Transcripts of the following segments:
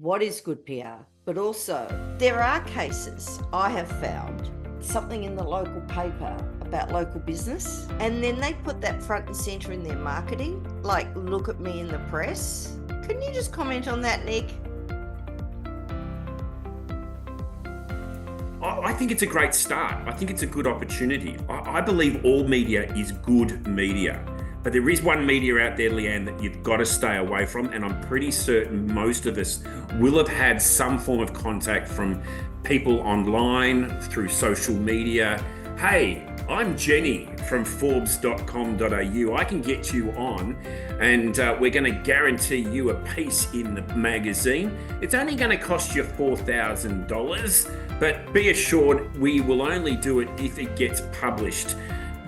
what is good PR, but also there are cases I have found something in the local paper about local business, and then they put that front and centre in their marketing, like look at me in the press. Can you just comment on that, Nick? I think it's a great start. I think it's a good opportunity. I believe all media is good media. But there is one media out there, Leanne, that you've got to stay away from. And I'm pretty certain most of us will have had some form of contact from people online, through social media. Hey, I'm Jenny from Forbes.com.au. I can get you on and we're going to guarantee you a piece in the magazine. It's only going to cost you $4,000, but be assured we will only do it if it gets published.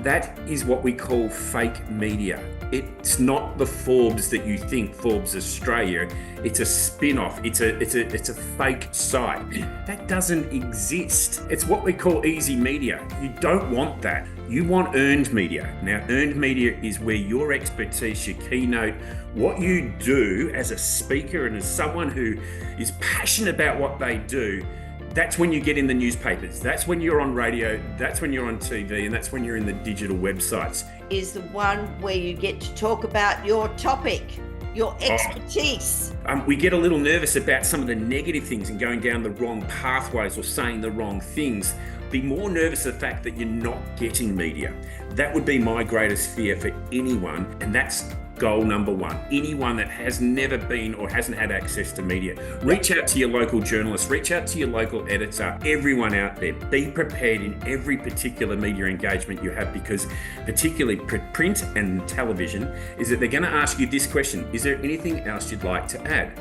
That is what we call fake media. It's not the Forbes that you think, Forbes Australia. It's a spin-off. It's a fake site. That doesn't exist. It's what we call easy media. You don't want that. You want earned media. Now, earned media is where your expertise, your keynote, what you do as a speaker and as someone who is passionate about what they do, that's when you get in the newspapers. That's when you're on radio. That's when you're on TV, and that's when you're in the digital websites. Is the one where you get to talk about your topic, your expertise. We get a little nervous about some of the negative things and going down the wrong pathways or saying the wrong things. Be more nervous of the fact that you're not getting media. That would be my greatest fear for anyone, and that's goal number one. Anyone that has never been or hasn't had access to media, reach out to your local journalist, reach out to your local editor, everyone out there. Be prepared in every particular media engagement you have, because particularly print and television, is that they're going to ask you this question: is there anything else you'd like to add?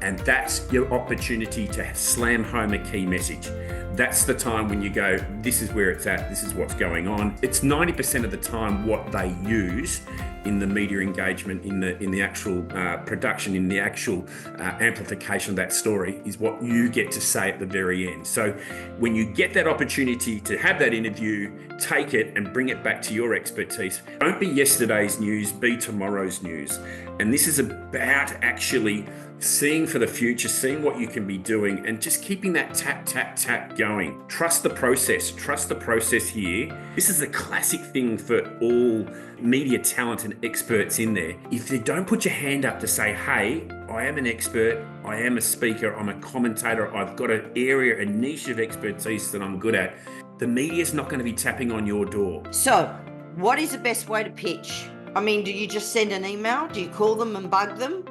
And that's your opportunity to slam home a key message. That's the time when you go, this is where it's at, this is what's going on. It's 90% of the time what they use in the media engagement, in the actual production, in the actual amplification of that story, is what you get to say at the very end. So when you get that opportunity to have that interview, take it and bring it back to your expertise. Don't be yesterday's news, be tomorrow's news. And this is about actually seeing for the future, seeing what you can be doing, and just keeping that tap, tap, tap going. Trust the process. Trust the process here. This is a classic thing for all media talent and experts in there. If you don't put your hand up to say, hey, I am an expert, I am a speaker, I'm a commentator, I've got an area, a niche of expertise that I'm good at, the media's not going to be tapping on your door. So, what is the best way to pitch? I mean, do you just send an email? Do you call them and bug them?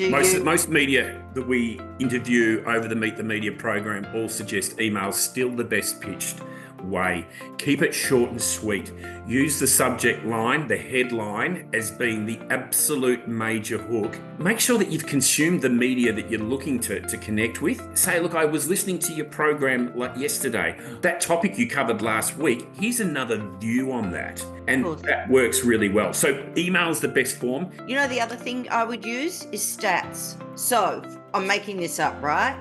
Most media that we interview over the Meet the Media program all suggest email's still the best pitched way. Keep it short and sweet. Use the subject line, the headline, as being the absolute major hook. Make sure that you've consumed the media that you're looking to connect with. Say, look, I was listening to your program like yesterday. That topic you covered last week, here's another view on that. And that works really well. So email's the best form. You know, the other thing I would use is stats. So I'm making this up, right?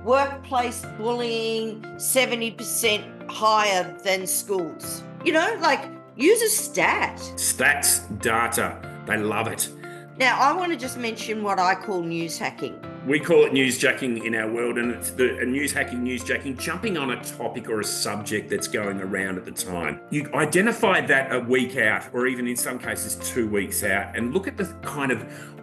Workplace bullying 70% higher than schools. You know, like, use a stat. Stats, data, they love it. Now, I want to just mention what I call news hacking. We call it newsjacking in our world, and it's newsjacking, jumping on a topic or a subject that's going around at the time. You identify that a week out, or even in some cases 2 weeks out, and look at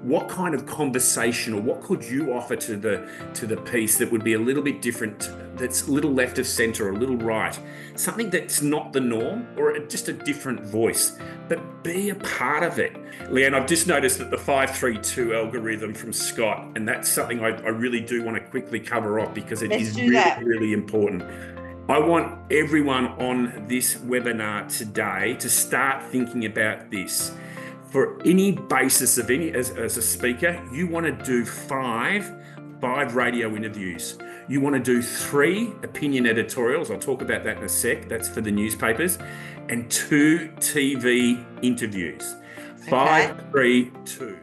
what kind of conversation, or what could you offer to the piece that would be a little bit different, that's a little left of centre or a little right, something that's not the norm, or just a different voice, but be a part of it. Leanne, I've just noticed that the 5-3-2 algorithm from Scott, and that's something I really do want to quickly cover off, because it is really, really important. I want everyone on this webinar today to start thinking about this. For any basis of as a speaker, you want to do five radio interviews. You want to do 3 opinion editorials. I'll talk about that in a sec. That's for the newspapers. And 2 TV interviews. 5, 3, 2.